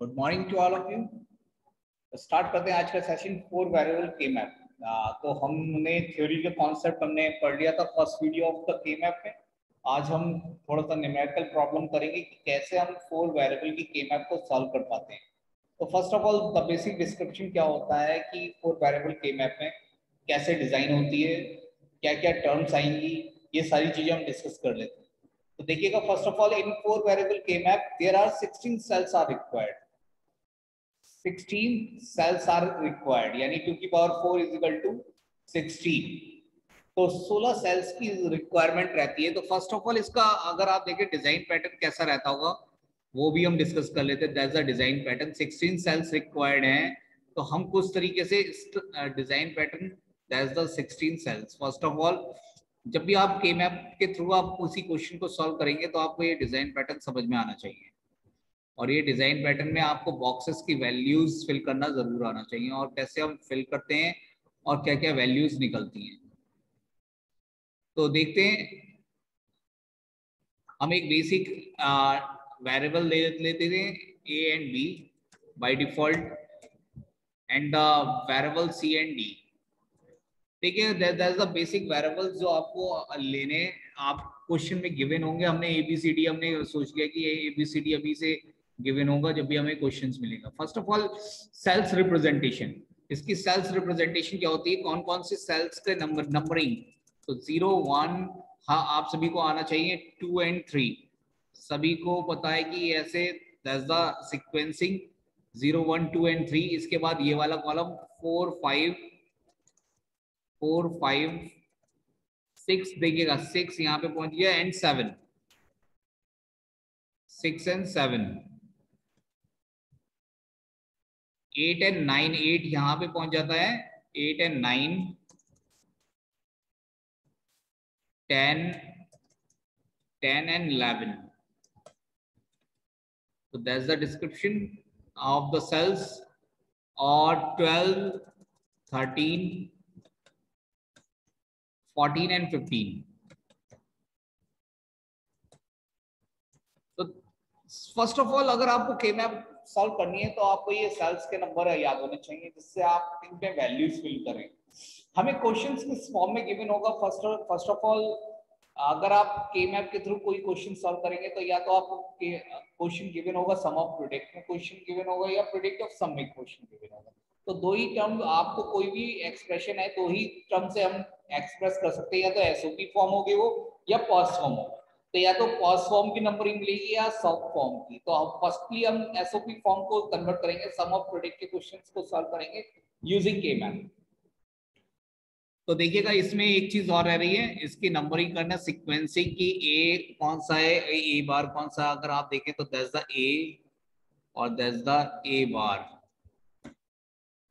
Good morning to all of you. Start करते हैं आज का सेशन फोर वेरिएबल के मैप। तो हमने थ्योरी के कॉन्सेप्ट हमने पढ़ लिया था first video of the K map में। आज हम थोड़ा सा न्यूमेरिकल प्रॉब्लम करेंगे कि कैसे हम फोर वेरिएबल की के मैप को सॉल्व कर पाते हैं। तो first of all the basic description क्या होता है कि फोर वेरिएबल के मैप में कैसे डिजाइन होती है, क्या क्या टर्म्स आएंगी, ये सारी चीजें हम डिस्कस कर लेते हैं। तो देखिएगा, first of all in four variable के map there are 16 cells are required. 16 cells are required, यानी 2 की पावर 4 इज इक्वल टू 16। तो 16 सेल्स की रिक्वायरमेंट रहती है। तो फर्स्ट ऑफ ऑल इसका अगर आप देखें डिजाइन पैटर्न कैसा रहता होगा वो भी हम डिस्कस कर लेते हैं। That's the design pattern. 16 cells required हैं तो हम कुछ तरीके से design pattern that's the 16 cells. First of all जब भी आप के मैप के थ्रू आप उसी क्वेश्चन को सॉल्व करेंगे तो आपको ये डिजाइन पैटर्न समझ में आना चाहिए। और ये डिजाइन पैटर्न में आपको बॉक्सेस की वैल्यूज फिल करना जरूर आना चाहिए और कैसे हम फिल करते हैं और क्या क्या वैल्यूज निकलती हैं। तो देखते हैं, हम एक बेसिक वेरिएबल ले लेते थे A and B by default and the variable C and D. ठीक है, दैट्स द बेसिक वेरिएबल्स जो आपको लेने आप क्वेश्चन में गिवन होंगे। हमने एबीसीडी हमने सोच लिया कि एबीसीडी अभी से गिवन होगा जब भी हमें क्वेश्चंस मिलेगा। First of all cells representation. इसकी सेल्स रिप्रेजेंटेशन क्या होती है, कौन कौन से सेल्स के नंबरिंग। तो 0 1, हाँ आप सभी को आना चाहिए। 2 एंड 3 सभी को पता है कि ऐसे दैट्स द सीक्वेंसिंग 0 1 2 एंड 3। इसके बाद ये वाला कॉलम 4 5 6 देखिएगा, 6 यहाँ पे पहुंच गया एंड 7, 6 एंड 7, 8 एंड 9, 8 यहाँ पे पहुंच जाता है, 8 and 9, 10 and 11। So that's the description of the cells। और 12 13 14 एंड 15। तो फर्स्ट ऑफ ऑल अगर आपको के मैप सॉल्व करनी है तो आपको ये सेल्स के नंबर याद होने चाहिए जिससे आप इनमें वैल्यूज फिल करें। हमें क्वेश्चंस किस फॉर्म में गिवन होगा। फर्स्ट ऑफ ऑल अगर आप के मैप के थ्रू कोई क्वेश्चन सॉल्व करेंगे तो या तो आपको क्वेश्चन गिवन होगा सम ऑफ प्रोडक्ट में क्वेश्चन गिवन होगा या प्रोडक्ट ऑफ सम में क्वेश्चन गिवन होगा। तो दो ही टर्म आपको कोई भी एक्सप्रेशन है दो ही टर्म से हम एक्सप्रेस कर सकते हैं, या तो एसओपी फॉर्म होगी वो या पॉज फॉर्म होगा। तो या तो पॉज फॉर्म की नंबरिंग मिलेगी या सब फॉर्म की। तो हम फर्स्टली हम एसओपी फॉर्म को कन्वर्ट करेंगे, सम ऑफ प्रोडक्ट के क्वेश्चंस को सॉल्व करेंगे यूजिंग के मैप। तो देखिएगा इसमें एक चीज और रह रही है, इसकी नंबरिंग करना सीक्वेंसिंग की। ए कौन सा है, ए बार कौन सा, अगर आप देखें तो दैट्स द ए और दैट्स द ए बार।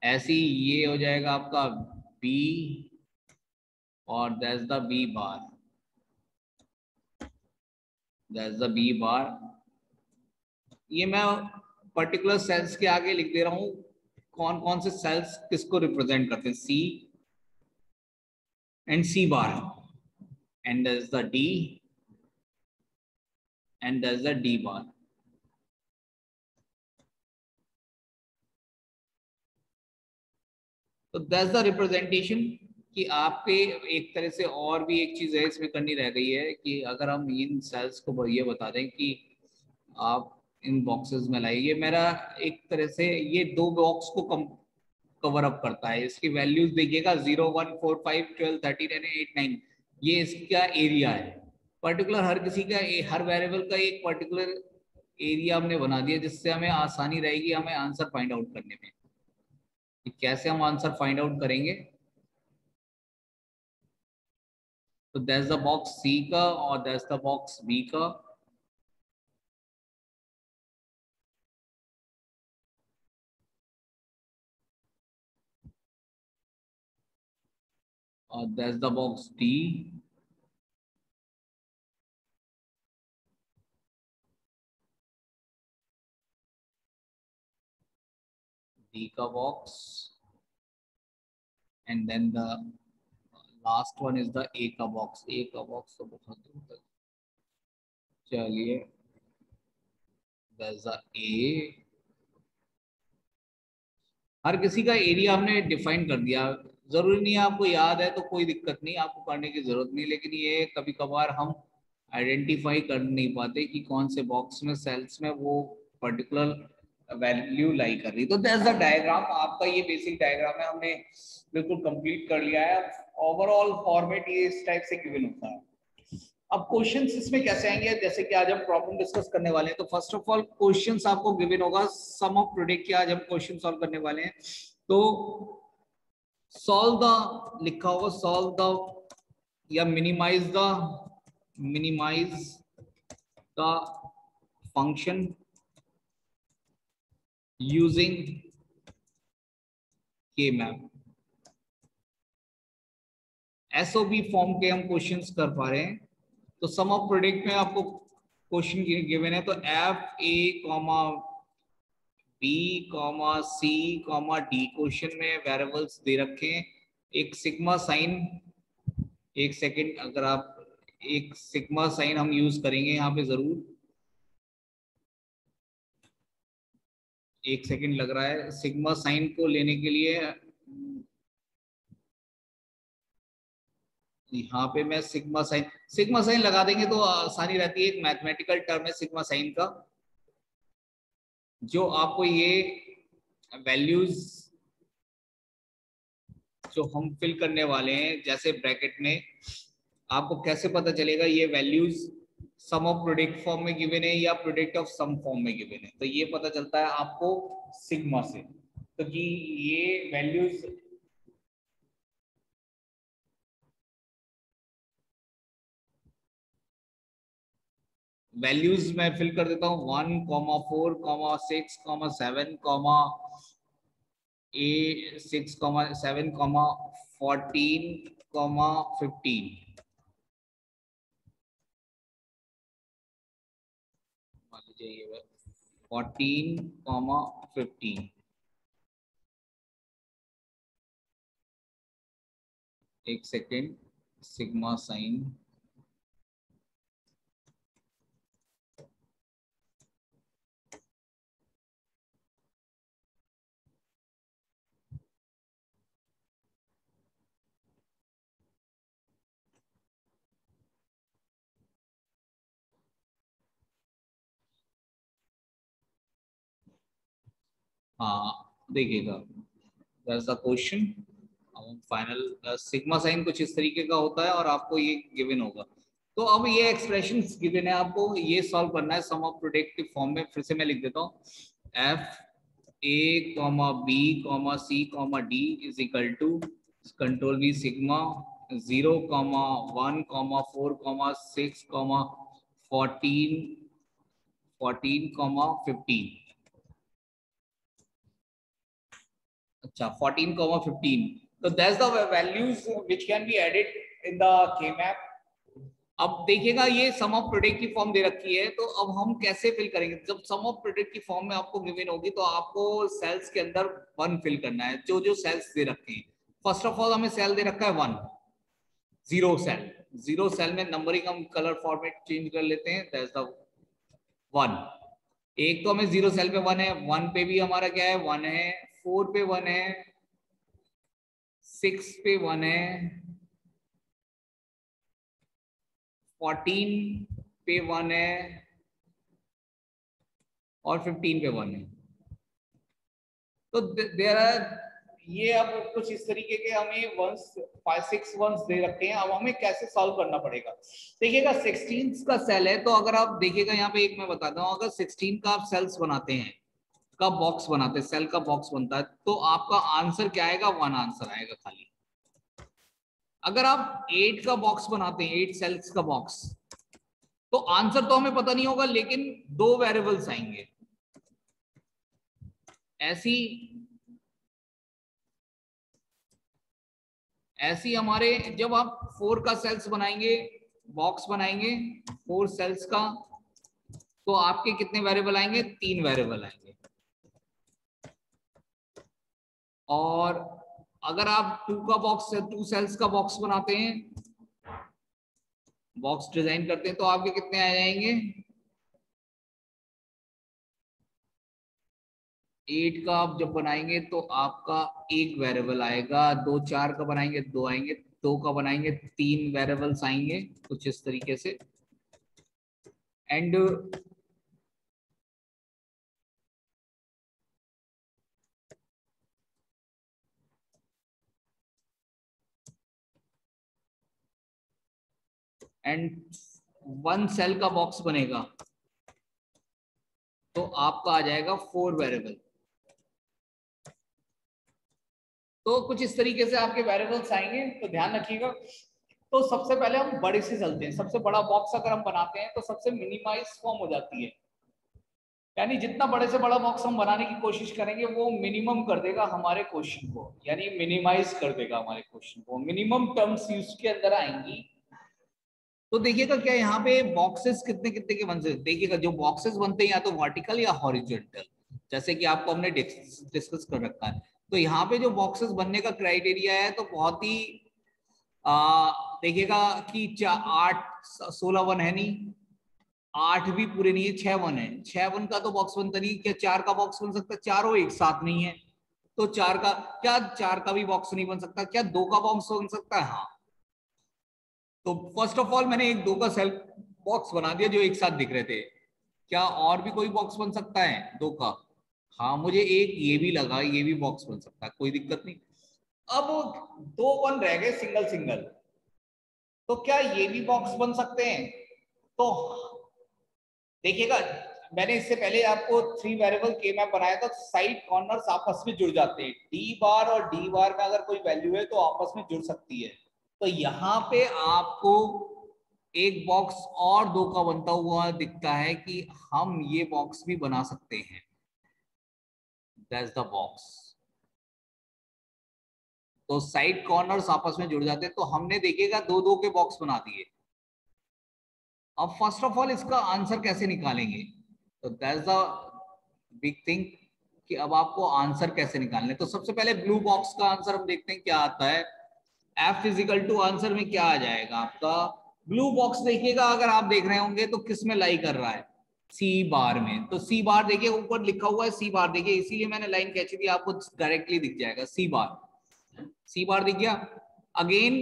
ऐसी ये हो जाएगा आपका बी और that's the B bar, that's the B bar. ये मैं पर्टिकुलर सेल्स के आगे लिख दे रहा हूं कौन कौन से सेल्स किसको रिप्रेजेंट करते हैं। सी and C bar, and there's the D and there's the D bar। तो that's the representation कि आपके एक तरह से और भी एक चीज है इसमें करनी रह गई है कि अगर हम इन सेल्स को ये बता दें कि आप इन बॉक्सेस में लाइए। मेरा एक तरह से ये दो बॉक्स को कवर अप करता है। इसकी वैल्यूज देखिएगा 0 1 4 5 12 13 एंड 8 9, ये इसका एरिया है। पर्टिकुलर हर किसी का हर वेरिएबल का एक पर्टिकुलर एरिया हमने बना दिया जिससे हमें आसानी रहेगी हमें आंसर फाइंड आउट करने में। कि कैसे हम आंसर फाइंड आउट करेंगे, तो दैट्स द बॉक्स सी का और दैट्स द बॉक्स बी का। और that's the box D. D का box and then the last one is the A का बॉक्स। ए का बॉक्स तो बहुत दूर तक, चलिए दैट्स द ए हर किसी का एरिया हमने डिफाइन कर दिया। जरूरी नहीं है आपको याद है तो कोई दिक्कत नहीं, आपको करने की जरूरत नहीं, लेकिन ये कभी कभार हम आइडेंटिफाई कर नहीं पाते कि कौन से बॉक्स में, सेल्स में वो पर्टिकुलर वैल्यू लाई कर रही। तो दैट्स द डायग्राम, आपका ये बेसिक डायग्राम है, हमने बिल्कुल कंप्लीट कर लिया है। ओवरऑल फॉर्मेट ये इस टाइप से गिवन होता है। अब क्वेश्चंस इसमें कैसे आएंगे, जैसे कि आज हम प्रॉब्लम डिस्कस करने वाले हैं, तो फर्स्ट ऑफ ऑल क्वेश्चंस आपको गिवन होगा, सम ऑफ प्रोडक्ट के आज हम क्वेश्चन सॉल्व करने वाले हैं। तो सॉल्व द लिखा होगा, सॉल्व द या मिनिमाइज द फंक्शन यूजिंग के मैप। एसओबी फॉर्म के हम क्वेश्चंस कर पा रहे हैं। तो सम ऑफ प्रोडक्ट में आपको क्वेश्चन गिवन है, तो F A comma B comma C comma D, question में वेरिएबल्स दे रखे हैं। एक सिग्मा साइन, एक सेकंड, अगर आप एक सिग्मा साइन हम यूज करेंगे यहाँ पे जरूर, एक सेकंड लग रहा है सिग्मा साइन को लेने के लिए। यहाँ पे मैं सिग्मा साइन लगा देंगे तो आसानी रहती है। एक मैथमेटिकल टर्म है सिग्मा साइन का, जो आपको ये वैल्यूज जो हम फिल करने वाले हैं, जैसे ब्रैकेट में आपको कैसे पता चलेगा ये values some of product form में गिवन है या प्रोडक्ट ऑफ सम फॉर्म में गिवन है। तो ये पता चलता है आपको सिग्मा से, तो कि ये वैल्यूज मैं फिल कर देता हूँ 1,4,6,7,A6,7,14,15। मान लीजिए ये 14,15। एक सेकेंड, सिग्मा साइन हाँ देखिएगा, that's the question. Final sigma sign कुछ इस तरीके का होता है और आपको ये गिवन होगा। तो अब ये एक्सप्रेशन गिवन है, आपको ये सॉल्व करना है सम ऑफ प्रोडक्ट के फॉर्म में। फिर से मैं लिख देता हूँ, F A comma B comma C comma D is equal to control V sigma 0,1,4,6,14,15। अच्छा 14,15, तो that's the values which can be added in the K map. अब देखिएगा ये सम ऑफ प्रोडक्ट की फॉर्म दे रखी है, तो अब हम कैसे फिल करेंगे। जब सम ऑफ प्रोडक्ट की फॉर्म में आपको गिवन होगी तो आपको सेल्स के अंदर वन फिल करना है, जो जो सेल्स दे रखे हैं। फर्स्ट ऑफ ऑल हमें सेल दे रखा है वन, जीरो सेल में नंबरिंग हम कलर फॉर्मेट चेंज कर लेते हैं, दैट्स द वन। एक तो हमें जीरो सेल पे वन है, वन पे भी हमारा क्या है, वन है, फोर पे वन है, सिक्स पे वन है, 14 पे वन है और 15 पे वन है। तो देयर आर, ये अब कुछ इस तरीके के हमें वंस 5-6 वंस दे रखे हैं। अब हमें कैसे सॉल्व करना पड़ेगा, देखिएगा 16 का सेल है, तो अगर आप देखिएगा यहाँ पे एक मैं बताता हूँ, अगर 16 का आप सेल्स बनाते हैं, का बॉक्स बनाते हैं, सेल का बॉक्स बनता है, तो आपका आंसर क्या आएगा, वन आंसर आएगा खाली। अगर आप 8 का बॉक्स बनाते हैं, 8 सेल्स का बॉक्स, तो आंसर तो हमें पता नहीं होगा, लेकिन दो वेरिएबल्स आएंगे। ऐसी हमारे जब आप 4 का सेल्स बनाएंगे, बॉक्स बनाएंगे 4 सेल्स का, तो आपके कितने वेरिएबल आएंगे, 3 वेरिएबल आएंगे। और अगर आप 2 का बॉक्स, 2 सेल्स का बॉक्स बनाते हैं, बॉक्स डिजाइन करते हैं, तो आपके कितने आ जाएंगे, 8 का आप जब बनाएंगे तो आपका एक वेरिएबल आएगा, 2 4 का बनाएंगे 2 आएंगे, 2 का बनाएंगे 3 वेरिएबल्स आएंगे कुछ इस तरीके से। एंड एंड 1 सेल का बॉक्स बनेगा तो आपका आ जाएगा 4 वेरिएबल। तो कुछ इस तरीके से आपके वेरिएबल्स आएंगे, तो ध्यान रखिएगा। तो सबसे पहले हम बड़े से चलते हैं। सबसे बड़ा बॉक्स अगर हम बनाते हैं तो सबसे मिनिमाइज फॉर्म हो जाती है, यानी जितना बड़े से बड़ा बॉक्स हम बनाने की कोशिश करेंगे वो मिनिमम कर देगा हमारे क्वेश्चन को, यानी मिनिमाइज कर देगा हमारे क्वेश्चन को, मिनिमम टर्म्स यूज के अंदर आएंगी। तो देखिएगा क्या यहाँ पे बॉक्सेस कितने कितने के बन सकते, देखिएगा जो बॉक्सेस बनते हैं या तो वर्टिकल या हॉरिजॉन्टल, जैसे कि आपको हमने डिस्कस कर रखा है। तो यहाँ पे जो बॉक्सेस बनने का क्राइटेरिया है तो बहुत ही देखिएगा कि 8 16 वन है नहीं, 8 भी पूरे नहीं है, 6 वन है। 6 वन का तो बॉक्स बनता नहीं, क्या 4 का बॉक्स बन सकता है? चारों एक साथ नहीं है तो 4 का क्या, 4 का भी बॉक्स नहीं बन सकता। क्या 2 का बॉक्स बन सकता है? हाँ। तो फर्स्ट ऑफ ऑल मैंने एक 2 का सेल बॉक्स बना दिया जो एक साथ दिख रहे थे। क्या और भी कोई बॉक्स बन सकता है 2 का? हाँ, मुझे एक ये भी लगा, ये भी बॉक्स बन सकता है, कोई दिक्कत नहीं। अब 2 वन रह गए सिंगल सिंगल, तो क्या ये भी बॉक्स बन सकते हैं? तो देखिएगा, मैंने इससे पहले आपको 3 वेरिएबल के मैप बनाया था, साइड कॉर्नर्स आपस में जुड़ जाते हैं। डी बार और डी बार में अगर कोई वैल्यू है तो आपस में जुड़ सकती है। तो यहाँ पे आपको एक बॉक्स और 2 का बनता हुआ दिखता है कि हम ये बॉक्स भी बना सकते हैं। That's the box. तो साइड कॉर्नर्स आपस में जुड़ जाते हैं, तो हमने देखिएगा 2 2 के बॉक्स बना दिए। अब फर्स्ट ऑफ ऑल इसका आंसर कैसे निकालेंगे? तो दैट्स द बिग थिंग कि अब आपको आंसर कैसे निकालने। तो सबसे पहले ब्लू बॉक्स का आंसर हम देखते हैं क्या आता है। एफ इजिकल टू आंसर में क्या आ जाएगा आपका? ब्लू बॉक्स देखिएगा, अगर आप देख रहे होंगे तो किस में लाई कर रहा है? सी बार में। तो सी बार देखिए ऊपर लिखा हुआ है सी बार, देखिए इसीलिए मैंने लाइन खींची थी, आपको डायरेक्टली दिख जाएगा सी बार। सी बार दिख गया, अगेन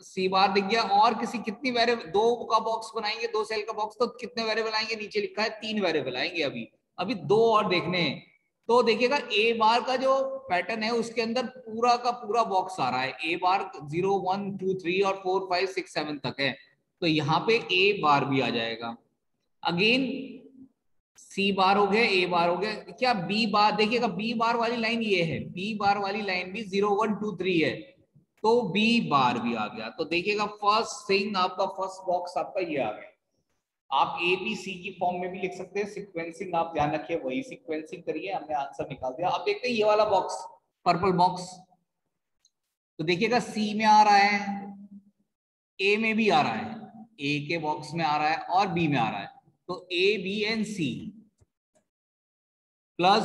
सी बार दिख गया। और किसी कितनी वेरिएबल, 2 का बॉक्स बनाएंगे 2 सेल का बॉक्स, तो कितने वेरिएबल आएंगे? नीचे लिखा है 3 वेरिएबल आएंगे। अभी अभी 2 और देखने हैं। तो देखिएगा ए बार का जो पैटर्न है उसके अंदर पूरा का पूरा बॉक्स आ रहा है। ए बार 0 1 2 3 और 4 5 6 7 तक है, तो यहाँ पे ए बार भी आ जाएगा। अगेन सी बार हो गया, ए बार हो गया। क्या बी बार, देखिएगा बी बार वाली लाइन ये है, बी बार वाली लाइन भी 0 1 2 3 है, तो बी बार भी आ गया। तो देखिएगा फर्स्ट थिंग आपका, फर्स्ट बॉक्स आपका ये आ गया। आप ए बी सी की फॉर्म में भी लिख सकते हैं, सिक्वेंसिंग आप ध्यान रखिए, वही सिक्वेंसिंग करिए, हमने आंसर निकाल दिया। अब देखते हैं ये वाला बॉक्स, पर्पल बॉक्स। तो देखिएगा सी में आ रहा है, ए में भी आ रहा है, ए के बॉक्स में आ रहा है और बी में आ रहा है। तो A B and C plus,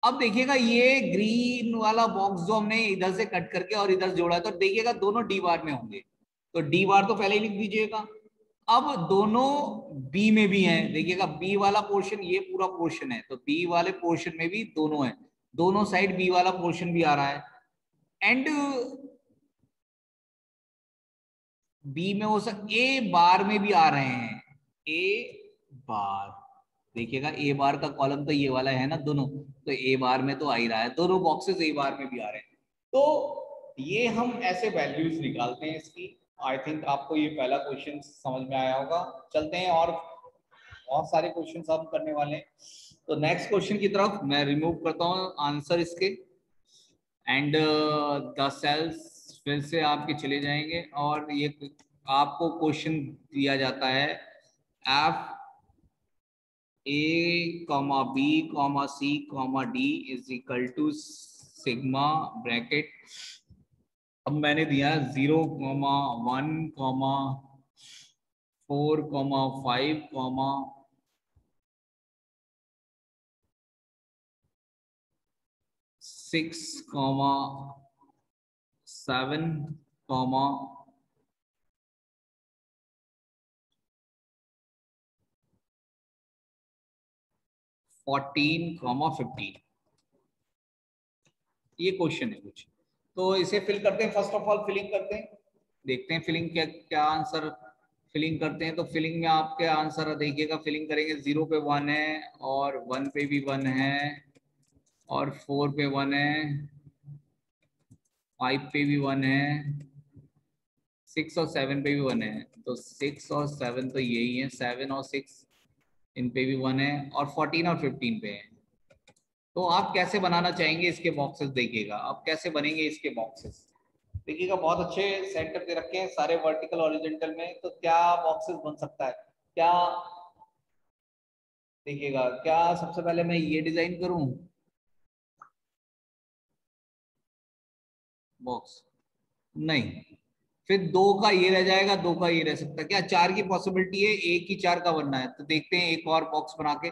अब देखिएगा ये ग्रीन वाला बॉक्स जो हमने इधर से कट करके और इधर जोड़ा, तो देखिएगा दोनों डी बार में होंगे, तो डी बार तो पहले ही लिख दीजिएगा। अब दोनों बी में भी हैं, देखिएगा बी वाला पोर्शन ये पूरा पोर्शन है, तो बी वाले पोर्शन में भी दोनों है, दोनों साइड बी वाला पोर्शन भी आ रहा है। एंड बी में हो सक ए बार में भी आ रहे हैं, ए बार। देखिएगा ए बार का कॉलम तो ये वाला है ना दोनों, तो ए बार में तो आ ही रहा है, दोनों बॉक्सेस ए बार में भी आ रहे हैं। तो ये हम ऐसे वैल्यूज निकालते हैं इसकी। आई थिंक आपको ये पहला क्वेश्चन समझ में आया होगा। चलते हैं और बहुत सारे क्वेश्चन हम करने वाले हैं। तो नेक्स्ट क्वेश्चन की तरफ मैं रिमूव करता हूँ आंसर इसके, एंड द सेल्स फिर से आपके चले जाएंगे। और ये आपको क्वेश्चन दिया जाता है, F A comma B comma C comma D is equal to sigma bracket. अब मैंने दिया 0 comma 1 comma 4 comma 5 comma 6 comma 7 comma 14 comma 15। ये क्वेश्चन है कुछ, तो इसे फिल करते हैं। फर्स्ट ऑफ ऑल फिलिंग करते हैं, देखते हैं फिलिंग क्या क्या आंसर फिलिंग करते हैं। तो फिलिंग में आपके आंसर देखिएगा, फिलिंग करेंगे 0 पे 1 है, और 1 पे भी 1 है, और 4 पे 1 है, 5 पे भी 1 है, 6 और 7 पे भी 1 है। तो 6 और 7 तो यही है, 7 और 6 इन पे भी 1 है, और 14 और 15 पे है। तो आप कैसे बनाना चाहेंगे इसके बॉक्सेस, देखिएगा आप कैसे बनेंगे इसके बॉक्सेस। देखिएगा बहुत अच्छे सेट करके रखे हैं सारे वर्टिकल हॉरिजॉन्टल में, तो क्या बॉक्सेस बन सकता है क्या। देखिएगा, क्या सबसे पहले मैं ये डिजाइन करूं बॉक्स, नहीं, फिर 2 का ये रह जाएगा, 2 का ये रह सकता है। क्या 4 की पॉसिबिलिटी है, एक ही 4 का बनना है। तो देखते हैं एक और बॉक्स बना के,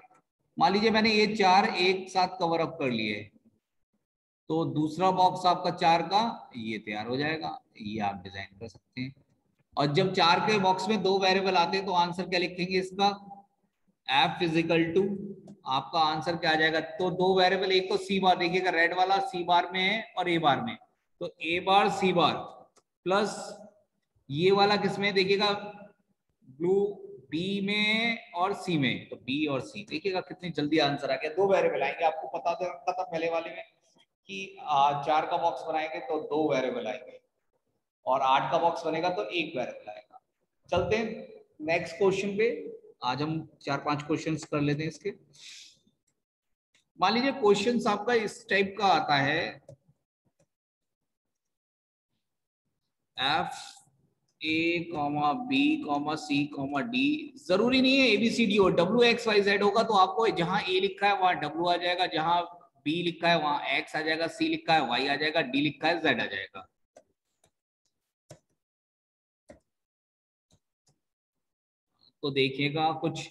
मान लीजिए मैंने ये 4 एक साथ कवर अप कर लिए, तो दूसरा बॉक्स आपका 4 का ये तैयार हो जाएगा, ये आप डिजाइन कर सकते हैं। और जब 4 के बॉक्स में 2 वेरिएबल आते हैं तो आंसर क्या लिखेंगे इसका, एफ इजिकल टू, आपका आंसर क्या आ जाएगा। तो 2 वेरिएबल, एक तो सी बार, देखिएगा रेड वाला सी बार में है और ए बार में, तो ए बार सी बार प्लस ये वाला किसमें, देखिएगा ब्लू बी में और सी में, तो बी और सी, देखिएगा कितनी जल्दी आंसर आ गया। 2 वेरिएबल आएंगे, आपको पता था पहले वाले में कि 4 का बॉक्स बनाएंगे तो 2 वेरिएबल आएंगे, और 8 का बॉक्स बनेगा तो 1 वेरिएबल आएगा। चलते हैं नेक्स्ट क्वेश्चन पे, आज हम 4-5 क्वेश्चंस कर लेते हैं इसके। मान लीजिए क्वेश्चंस आपका इस टाइप का आता है, F A comma B comma C comma D, जरूरी नहीं है एबीसीडी हो, डब्ल्यू एक्स वाई जेड होगा तो आपको जहां ए लिखा है वहां डब्ल्यू आ जाएगा, जहां बी लिखा है वहां एक्स आ जाएगा, सी लिखा है वाई आ जाएगा, डी लिखा है जेड आ जाएगा। तो देखिएगा कुछ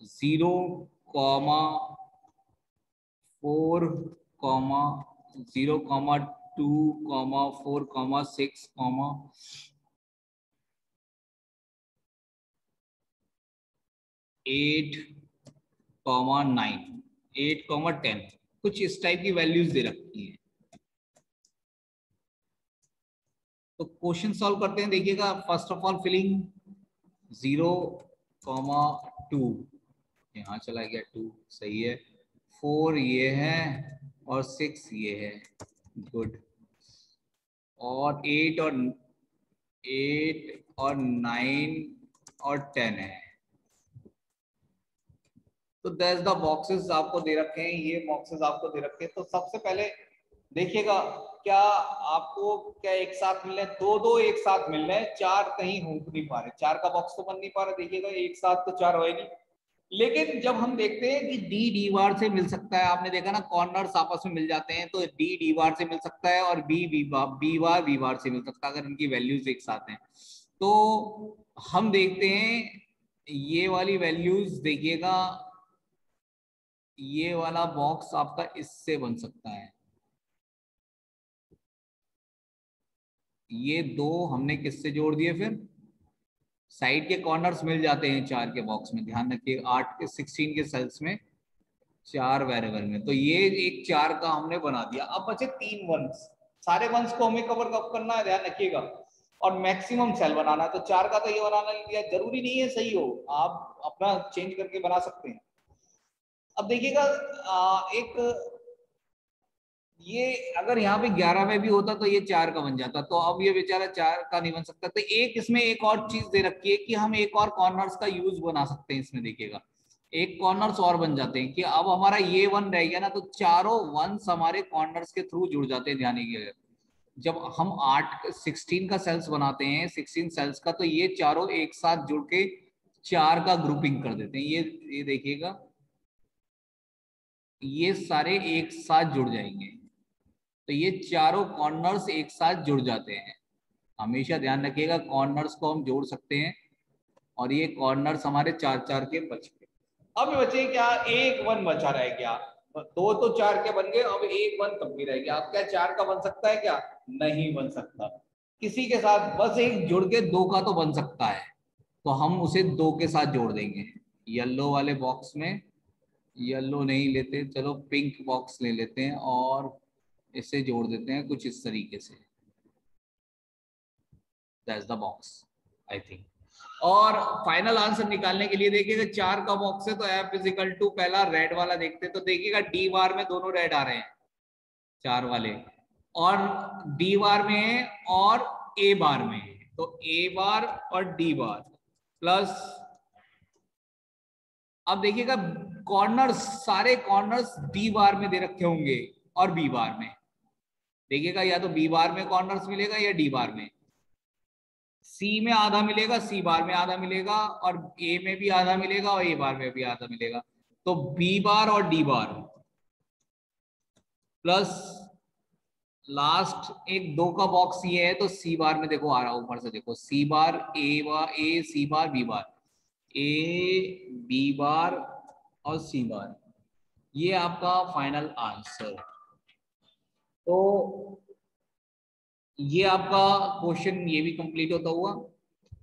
0,4,2,4,6,8,9, 8,10, कुछ इस टाइप की वैल्यूज दे रखी है। तो क्वेश्चन सॉल्व करते हैं, देखिएगा फर्स्ट ऑफ ऑल फिलिंग 0,2, यहाँ चला गया 2, सही है, 4 ये है और 6 ये है, गुड, और 8 और 9 और 10 है। तो दैट्स द बॉक्सेस आपको दे रखे हैं, ये बॉक्सेस आपको दे रखे हैं। तो सबसे पहले देखिएगा, क्या आपको क्या एक साथ मिल रहे हैं, 2-2 एक साथ मिल रहे हैं, 4 कहीं हो नहीं पा रहे, 4 का बॉक्स तो बन नहीं पा रहा। देखिएगा एक साथ तो 4 होए नहीं, लेकिन जब हम देखते हैं कि डी डी बार से मिल सकता है, आपने देखा ना कॉर्नर्स आपस में मिल जाते हैं, तो डी डी बार से मिल सकता है और बी बार से मिल सकता है, अगर इनकी वैल्यूज एक साथ हैं। तो हम देखते हैं ये वाली वैल्यूज, देखिएगा ये वाला बॉक्स आपका इससे बन सकता है, ये 2 हमने किससे जोड़ दिए, फिर साइड के कॉर्नर्स मिल जाते हैं 4 के बॉक्स में, ध्यान रखिए 8 के 16 के सेल्स में 4 वेरिएबल में, तो ये एक 4 का हमने बना दिया। अब बचे 3 वंस, सारे वंस को हमें कवर कब करना है, ध्यान रखिएगा, और मैक्सिमम सेल बनाना है। तो 4 का तो ये बनाना लिया, जरूरी नहीं है सही हो, आप अपना चेंज करके बना सकते हैं। अब देखिएगा एक ये अगर यहाँ पे 11 में भी होता तो ये 4 का बन जाता, तो अब ये बेचारा 4 का नहीं बन सकता। तो एक इसमें एक और चीज दे रखी है कि हम एक और कॉर्नर्स का यूज बना सकते हैं इसमें, देखिएगा एक कॉर्नर्स और बन जाते हैं कि अब हमारा ये 1 रह गया ना, तो चारों वंस हमारे कॉर्नर्स के थ्रू जुड़ जाते हैं। ध्यान रखिएगा जब हम 16 का सेल्स बनाते हैं, 16 सेल्स का, तो ये चारों एक साथ जुड़ के 4 का ग्रुपिंग कर देते हैं। ये देखिएगा ये सारे एक साथ जुड़ जाएंगे, तो ये चारों कॉर्नर्स एक साथ जुड़ जाते हैं। हमेशा ध्यान रखिएगा कॉर्नर्स को हम जोड़ सकते हैं, और ये कॉर्नर्स हमारे 4-4 के बच गए। अब बचे क्या, एक 1 बचा रह गया, 2 तो 4 के बन गए, अब एक 1 तब भी रह गया। अब क्या 4 का बन सकता है क्या, नहीं बन सकता, किसी के साथ बस एक जुड़ के 2 का तो बन सकता है, तो हम उसे 2 के साथ जोड़ देंगे। येलो वाले बॉक्स में, येलो नहीं लेते, चलो पिंक बॉक्स ले लेते हैं, और इसे जोड़ देते हैं कुछ इस तरीके से, that's the box I think. और फाइनल आंसर निकालने के लिए देखिएगा 4 का बॉक्स है तो F इज इक्वल टू पहला रेड वाला देखते हैं, तो देखिएगा डी बार में दोनों रेड आ रहे हैं 4 वाले, और डी बार में है और ए बार में है, तो ए बार और डी बार प्लस, अब देखिएगा कॉर्नर्स, सारे कॉर्नर्स डी बार में दे रखे होंगे और बी बार में, देखिएगा या तो बी बार में कॉर्नर्स मिलेगा या डी बार में, सी में आधा मिलेगा, सी बार में आधा मिलेगा, और ए में भी आधा मिलेगा और ए बार में भी आधा मिलेगा, तो बी बार और डी बार प्लस लास्ट एक 2 का बॉक्स ये है, तो सी बार में देखो आ रहा ऊपर से, देखो सी बार ए सी बार B bar, A B bar और सी बार, ये आपका फाइनल आंसर। तो ये आपका क्वेश्चन ये भी कंप्लीट होता हुआ,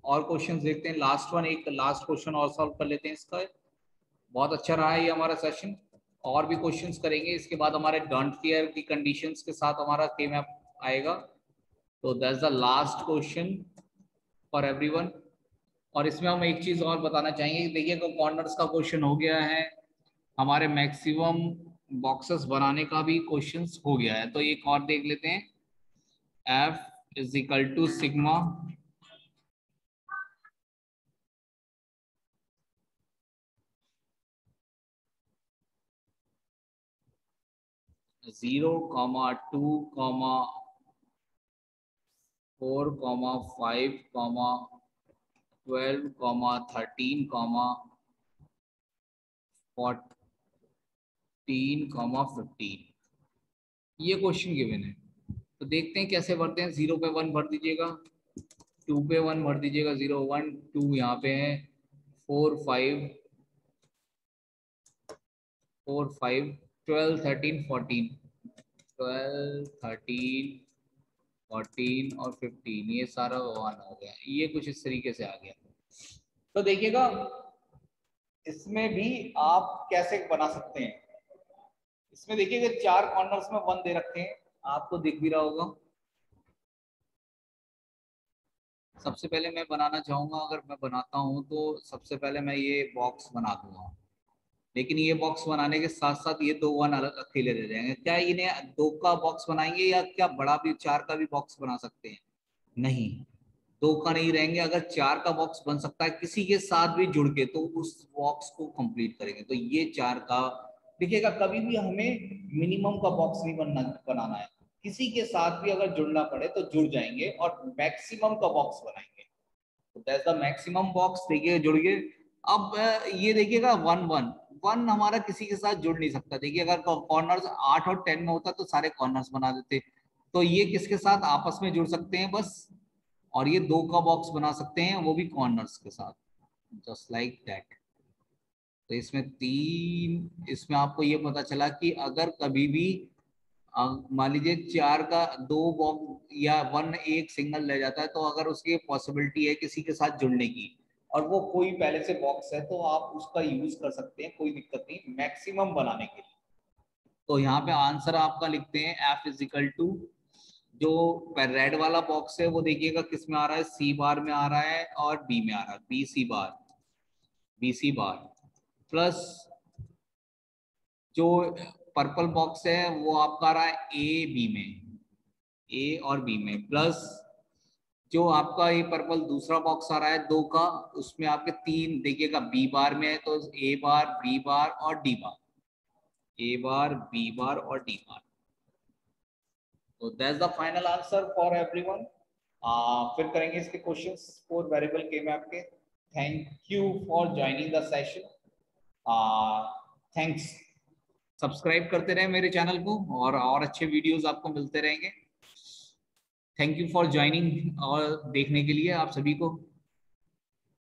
और क्वेश्चंस देखते हैं, लास्ट वन, एक लास्ट क्वेश्चन और सॉल्व कर लेते हैं इसका। बहुत अच्छा रहा है ये हमारा सेशन, और भी क्वेश्चंस करेंगे इसके बाद, हमारे डोंट केयर की कंडीशंस के साथ हमारा के मैप आएगा। तो that's the last question for everyone. और इसमें हम एक चीज और बताना चाहेंगे, देखिए कॉर्नर्स का क्वेश्चन हो गया है, हमारे मैक्सिमम बॉक्सेस बनाने का भी क्वेश्चंस हो गया है, तो एक और देख लेते हैं। F is equal to sigma zero comma 2 comma 4 comma 5 comma 12 comma 13 comma 14 comma 15, ये क्वेश्चन गिवन है। तो देखते हैं कैसे भरते हैं। 0 पे 1 भर दीजिएगा, 2 पे 1 भर दीजिएगा, 0 1 2 यहाँ पे है, 4 5 4 5 12 13 14 12 13 14 और 15, ये सारा 1 हो गया, ये कुछ इस तरीके से आ गया। तो देखिएगा इसमें भी आप कैसे बना सकते हैं, इसमें देखिएगा 4 कॉर्नर्स में 1 दे रखे हैं, आपको दिख भी रहा होगा। सबसे पहले मैं बनाना चाहूंगा, अगर मैं बनाता हूं तो सबसे पहले मैं ये बॉक्स बना दूंगा, लेकिन ये बॉक्स बनाने के साथ साथ ये 2 1 अलग अकेले रह जाएंगे। क्या इन्हें 2 का बॉक्स बनाएंगे या क्या बड़ा भी 4 का भी बॉक्स बना सकते हैं? नहीं, 2 का नहीं रहेंगे, अगर 4 का बॉक्स बन सकता है किसी के साथ भी जुड़ के, तो उस बॉक्स को कंप्लीट करेंगे। तो ये 4 का देखिएगा, कभी भी हमें मिनिमम का बॉक्स नहीं बनाना है, किसी के साथ भी अगर जुड़ना पड़े तो जुड़ जाएंगे और मैक्सिमम का बॉक्स बनाएंगे। तो दैट्स द मैक्सिमम बॉक्स, देखिए जुड़ गए। अब ये देखिएगा 1 1 1 हमारा किसी के साथ जुड़ नहीं सकता, देखिए अगर कॉर्नर्स 8 और 10 में होता तो सारे कॉर्नर्स बना देते, तो ये किसके साथ आपस में जुड़ सकते हैं बस, और ये 2 का बॉक्स बना सकते हैं वो भी कॉर्नर्स के साथ, जस्ट लाइक दैट। तो इसमें 3, इसमें आपको ये पता चला कि अगर कभी भी मान लीजिए 4 का 2 बॉक्स या 1 एक सिंगल रह जाता है, तो अगर उसकी पॉसिबिलिटी है किसी के साथ जुड़ने की और वो कोई पहले से बॉक्स है, तो आप उसका यूज कर सकते हैं, कोई दिक्कत नहीं मैक्सिमम बनाने के लिए। तो यहाँ पे आंसर आपका लिखते हैं F इज इक्वल टू, जो रेड वाला बॉक्स है वो देखिएगा किस में आ रहा है, सी बार में आ रहा है और बी में आ रहा है, बी सी बार प्लस जो पर्पल बॉक्स है वो आपका आ रहा है ए बी में, ए और बी में, प्लस जो आपका ये पर्पल दूसरा बॉक्स आ रहा है 2 का, उसमें आपके 3 देखिएगा बी बार में है, तो ए बार बी बार और डी बार, ए बार बी बार और डी बार। तो that's the final answer for everyone. फिर करेंगे इसके क्वेश्चंस 4 वेरिएबल के मैप के। Thank you for joining the session, thanks. Subscribe करते रहे मेरे चैनल को, और अच्छे वीडियोस आपको मिलते रहेंगे। थैंक यू फॉर ज्वाइनिंग और देखने के लिए आप सभी को।